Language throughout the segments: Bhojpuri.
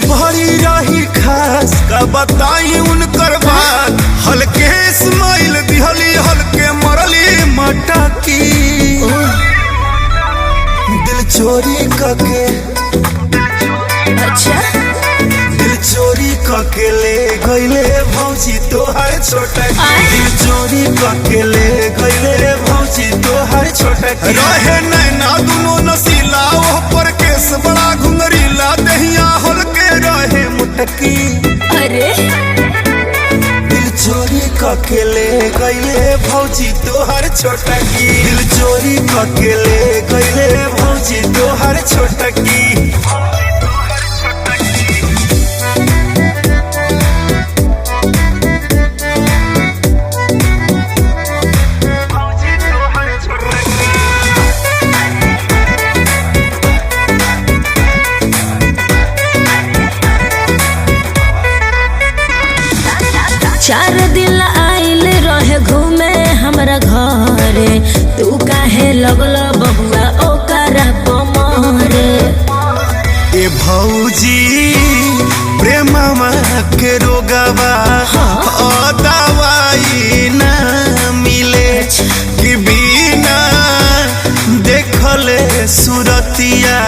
भरी रही खास का बताई उनकर बात। हल्के स्माइल दिहली हल्के मरली मटकी। दिल चोरी करके अच्छा दिल चोरी करके ले गईले भौजी तोहर छोटकी। दिल चोरी करके ले गईले भौजी तोहर छोटकी। रहे नैना दुनो नसीला ओह पर केस बड़ा घुंघरीला दहिया हल्के रहे मुटकी। अरे दिल चोरी करके ले गईले भौजी तोहर छोटकी। दिल चोरी करके ले गईले भौजी तोहर छोटकी। चार दिन आइल रहे घूमे हमरा घरे। तू काहे लगल बबुआ ओकरा पमरे। ए भौजी प्रेमवा के रोगवा दवाई ना मिले कि बिना देखले सुरतिया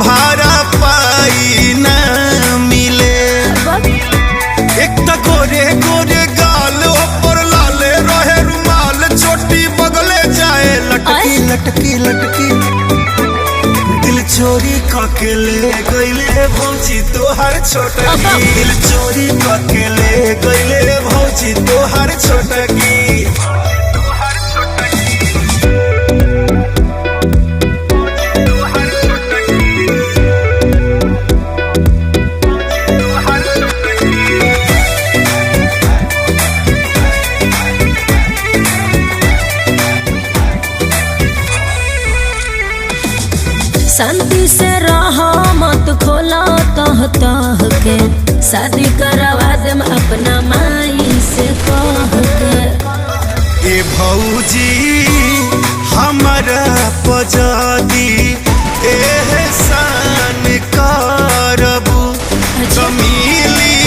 भाड़ा पाई ना मिले। एक त गोरे गोरे गाल ऊपर लाले रहे रुमाल चोटी बगले जाए लटकी लटकी लटकी। दिल चोरी करके ले गईले भौजी तोहर छोटकी। दिल चोरी करके ले गईले भौजी तोहर छोटकी। शांति से रहो मत खोला तह तह के। शादी करवा दे अपना माई से कह के। ए भौजी हमारा पजादी एहसान करबू मिली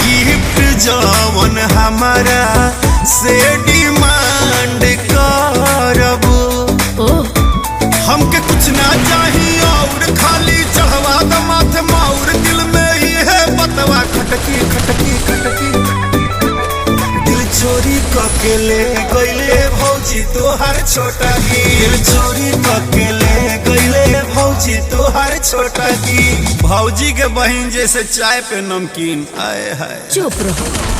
गिफ्ट जवन हमारा से डिमांड करबू। हमके कुछ ना चाहिए और खाली चढ़वा द माथे माउर। दिल में ही है बतवा खटकी खटकी खटकी। दिल चोरी करके ले गईले भौजी तोहर छोटकी। दिल चोरी करके ले गईले भौजी तोहर छोटकी। भौजी के बहन जैसे चाय पे नमकीन आए है। चुप रहो।